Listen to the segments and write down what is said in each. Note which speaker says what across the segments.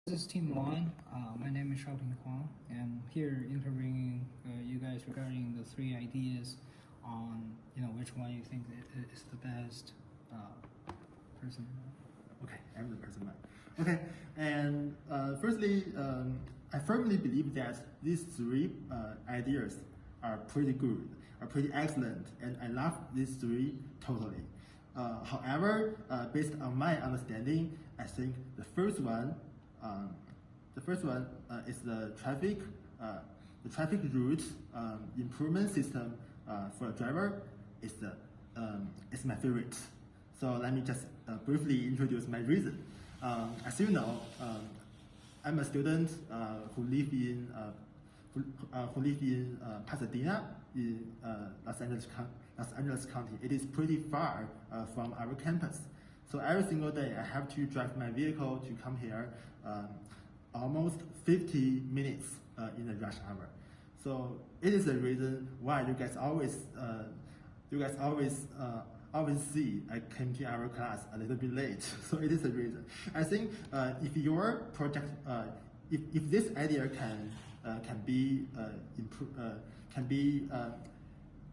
Speaker 1: This is team 1. My name is Shaoting Huang, and here interviewing you guys regarding the 3 ideas on which one you think is the best person.
Speaker 2: Okay, I'm the person. Okay, and firstly, I firmly believe that these 3 ideas are pretty good, are pretty excellent, and I love these 3 totally. However, based on my understanding, I think the first one is the traffic route improvement system for a driver is my favorite. So let me just briefly introduce my reason. As you know, I'm a student who live in Pasadena in Los Angeles County. It is pretty far from our campus. So every single day I have to drive my vehicle to come here almost 50 minutes in the rush hour. So it is the reason why you guys always see I came to our class a little bit late. So it is the reason. I think if your project, if this idea can be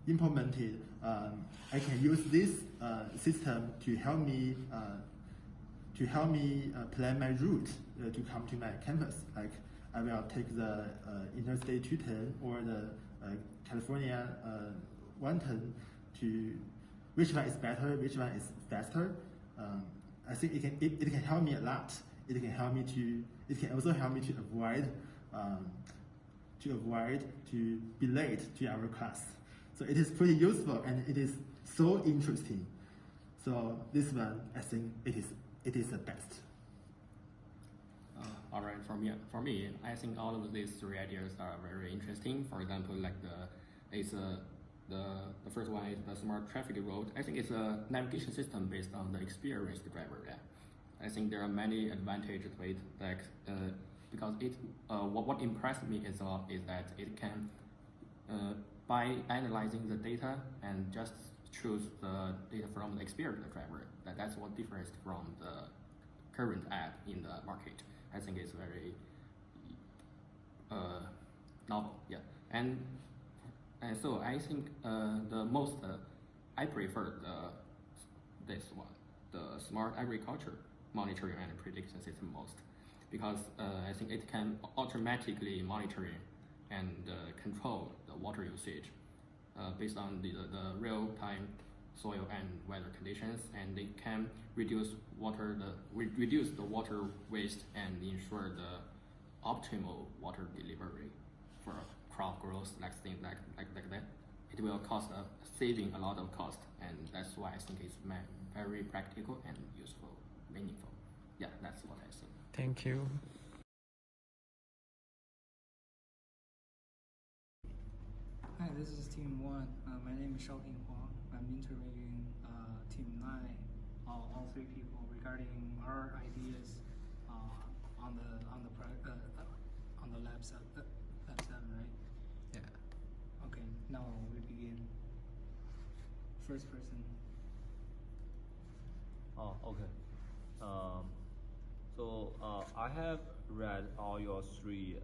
Speaker 2: implemented, I can use this system to help me plan my route to come to my campus. Like I will take the Interstate 210 or the California 110 to which one is better, which one is faster. I think it can help me a lot. It can also help me to avoid to be late to our class. So it is pretty useful and it is so interesting. So this one, I think it is the best.
Speaker 3: All right, for me, I think all of these 3 ideas are very interesting. For example, like the first one is the smart traffic road. I think it's a navigation system based on the experienced driver. Yeah, I think there are many advantages to it. Like because what impressed me is that it can by analyzing the data and just choose the data from the experienced driver. That's what differs from the current app in the market. I think it's very novel. Yeah, and so I think the most I prefer this one, the smart agriculture monitoring and prediction system most, because I think it can automatically monitor and control the water usage based on the real-time soil and weather conditions, and they can reduce the water waste and ensure the optimal water delivery for crop growth, like things like that. It will saving a lot of cost, and that's why I think it's very practical and useful, meaningful. Yeah, that's what I think.
Speaker 4: Thank you.
Speaker 1: Hi, this is team 1. My name is Shaoting Huang. I'm interviewing team 9, all 3 people regarding our ideas on the lab7, right?
Speaker 4: Yeah.
Speaker 1: Okay, now we begin. First person.
Speaker 5: Oh, okay. So I have read all your 3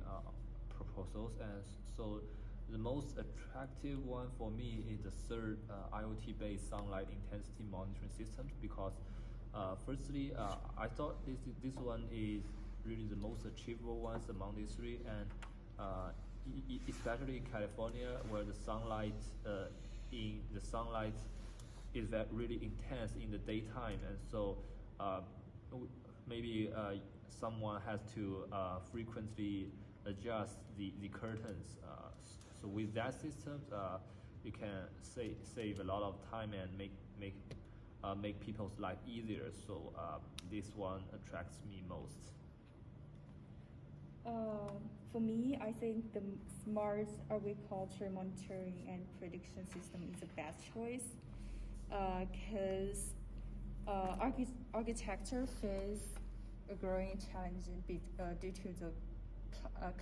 Speaker 5: proposals, and so the most attractive one for me is the third IoT-based sunlight intensity monitoring system, because firstly, I thought this one is really the most achievable ones among these 3, and especially in California, where the sunlight is really intense in the daytime, and so maybe someone has to frequently adjust the curtains. So with that system, you can save a lot of time and make people's life easier. So this one attracts me most.
Speaker 6: For me, I think the smart agriculture monitoring and prediction system is the best choice, because architecture faces a growing challenge due to the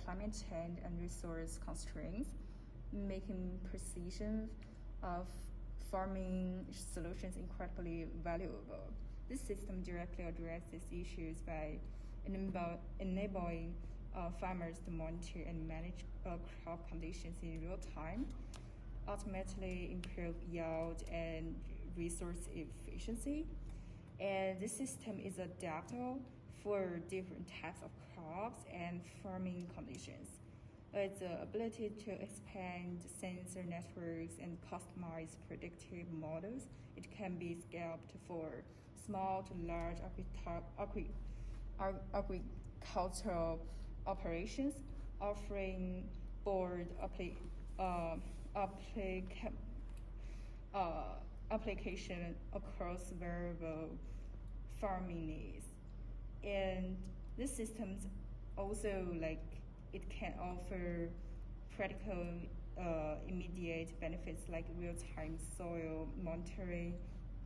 Speaker 6: climate change and resource constraints, making precision of farming solutions incredibly valuable. This system directly addresses issues by enabling farmers to monitor and manage crop conditions in real time, ultimately improve yield and resource efficiency. And this system is adaptable for different types of crops and farming conditions. Its ability to expand sensor networks and customize predictive models, it can be scaled for small to large agricultural operations, offering broad application across variable farming needs. And this systems also it can offer practical immediate benefits like real-time soil monitoring,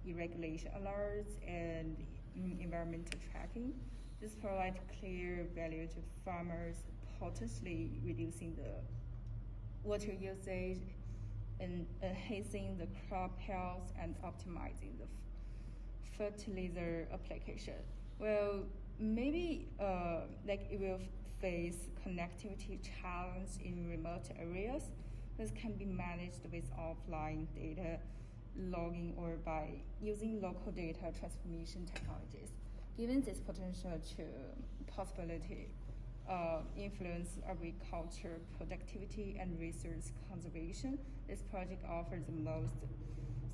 Speaker 6: irrigation alerts, and environmental tracking. This provides clear value to farmers, potentially reducing the water usage and enhancing the crop health and optimizing the fertilizer application. Well, maybe it will face connectivity challenge in remote areas. This can be managed with offline data logging or by using local data transformation technologies. Given this potential to possibility influence agriculture productivity and resource conservation, this project offers the most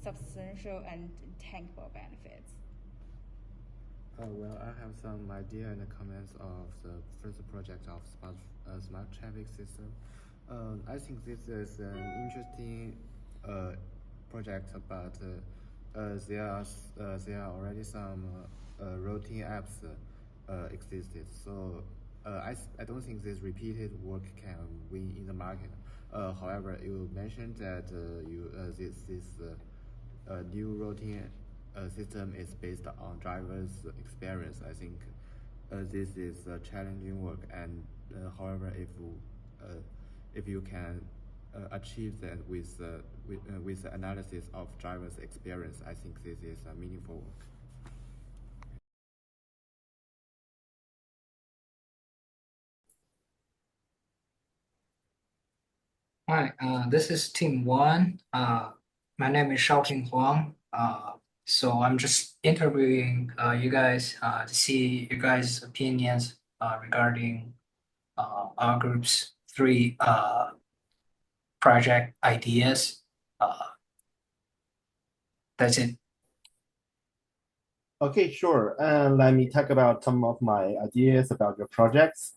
Speaker 6: substantial and tangible benefits.
Speaker 4: Well, I have some idea and comments of the first project of smart traffic system. I think this is an interesting project, but there are already some routine apps existed. So I don't think this repeated work can win in the market. However, you mentioned that this new routine system is based on driver's experience. I think this is challenging work, and however, if you can achieve that with the analysis of driver's experience, I think this is a meaningful work.
Speaker 1: Hi, this is team1. My name is Shaoting Huang. So I'm just interviewing you guys to see you guys' opinions regarding our group's three project ideas. That's it.
Speaker 2: Okay, sure. Let me talk about some of my ideas about your projects.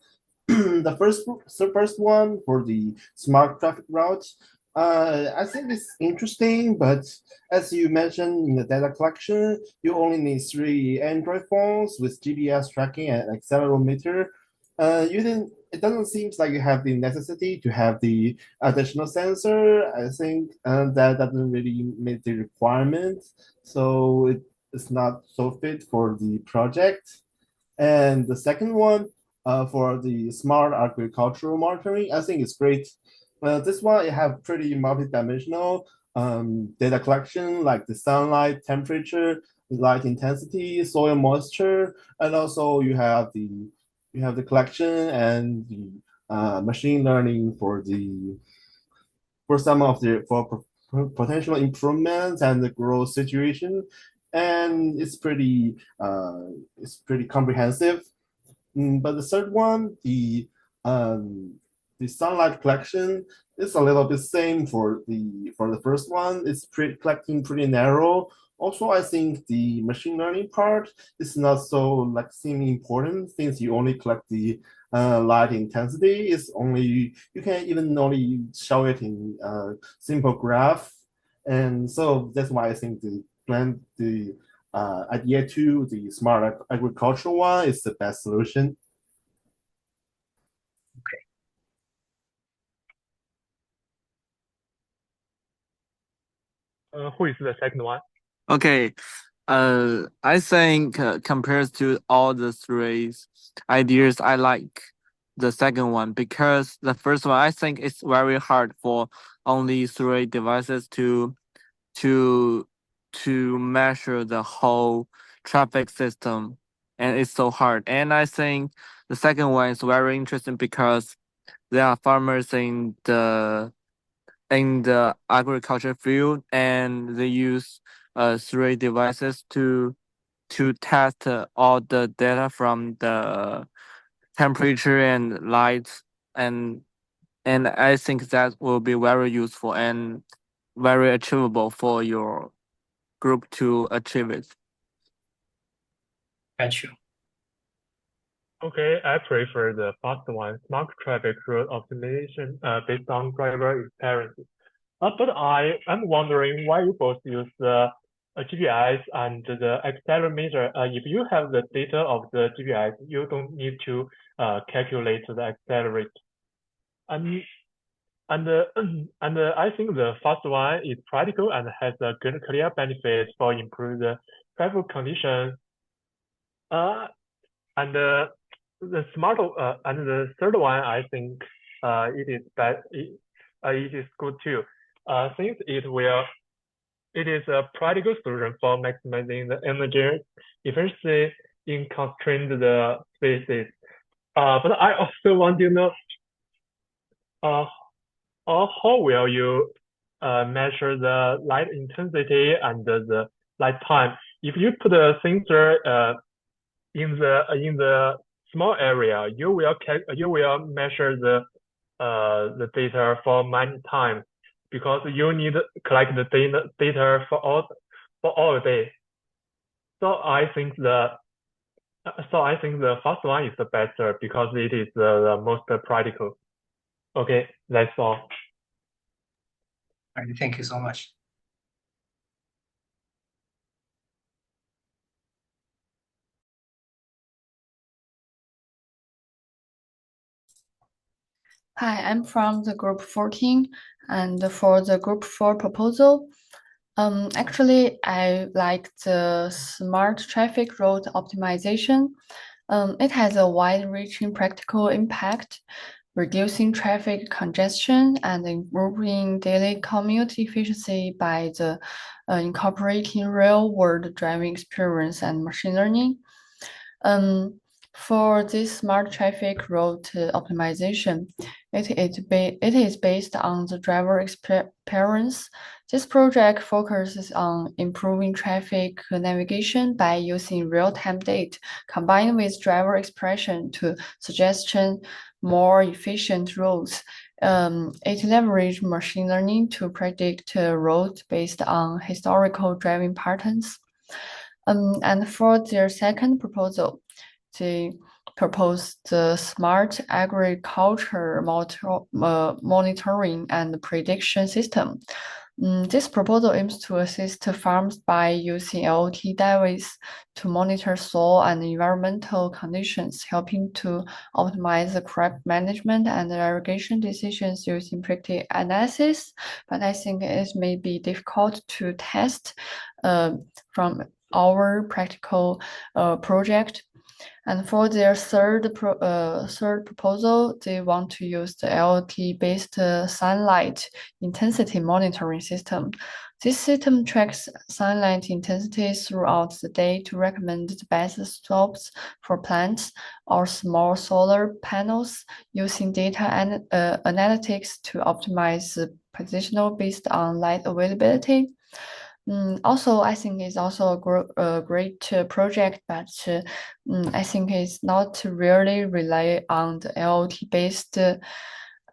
Speaker 2: The first one for the smart traffic route, I think it's interesting, but as you mentioned in the data collection, you only need 3 Android phones with GPS tracking and accelerometer. It doesn't seem like you have the necessity to have the additional sensor. I think that doesn't really meet the requirement, so it's not so fit for the project. And the second one, for the smart agricultural monitoring, I think it's great. This one, it have pretty multi-dimensional data collection, like the sunlight, temperature, light intensity, soil moisture, and also you have the collection and the machine learning for some of the potential improvements and the growth situation, and it's pretty comprehensive. But the third one, the sunlight collection, is a little bit same for the first one. It's collecting pretty narrow. Also, I think the machine learning part is not so seeming important, since you only collect the light intensity. You can even only show it in simple graph, and so that's why I think the idea 2, the smart agricultural one, is the best solution.
Speaker 7: Who is the second one?
Speaker 8: Okay, I think compared to all the three ideas, I like the second one, because the first one I think it's very hard for only 3 devices to measure the whole traffic system, and it's so hard. And I think the second one is very interesting because there are farmers in the agriculture field, and they use 3 devices to test all the data from the temperature and light, and and I think that will be very useful and very achievable for your group to achieve it.
Speaker 1: Got you.
Speaker 7: Okay, I prefer the first one, smart traffic route optimization based on driver experience. But I'm wondering why you both use the GPS and the accelerometer. If you have the data of the GPS, you don't need to calculate the accelerate. And I think the first one is practical and has a good clear benefit for improve the traffic conditions. And the smart and the third one, I think it is it is good too. Since it is a practical solution for maximizing the energy efficiency in constrained the spaces. But I also want to know how will you measure the light intensity and the light time? If you put a sensor in the small area, you will measure the data for many times because you need to collect the data for all day. So I think the first one is the better because it is the most practical. Okay, that's all.
Speaker 1: All right, thank you so much.
Speaker 9: Hi, I'm from the group 14, and for the group 4 proposal, actually, I like the smart traffic road optimization. It has a wide-reaching practical impact, reducing traffic congestion and improving daily commute efficiency by incorporating real-world driving experience and machine learning. For this smart traffic route optimization, it is based on the driver experience. This project focuses on improving traffic navigation by using real-time data combined with driver expression to suggestion more efficient routes. It leverages machine learning to predict routes based on historical driving patterns. And for their second proposal, they proposed the smart agriculture monitoring and prediction system. This proposal aims to assist farms by using IoT devices to monitor soil and environmental conditions, helping to optimize the crop management and irrigation decisions using predictive analysis. But I think it may be difficult to test from our practical project. And for their third proposal, they want to use the IoT-based sunlight intensity monitoring system. This system tracks sunlight intensity throughout the day to recommend the best slopes for plants or small solar panels using data and analytics to optimize the positional based on light availability. Also, I think it's also a great project, but I think it's not really rely on the IoT-based,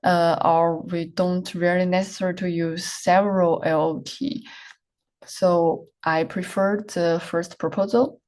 Speaker 9: or we don't really necessary to use several IoT. So I prefer the first proposal.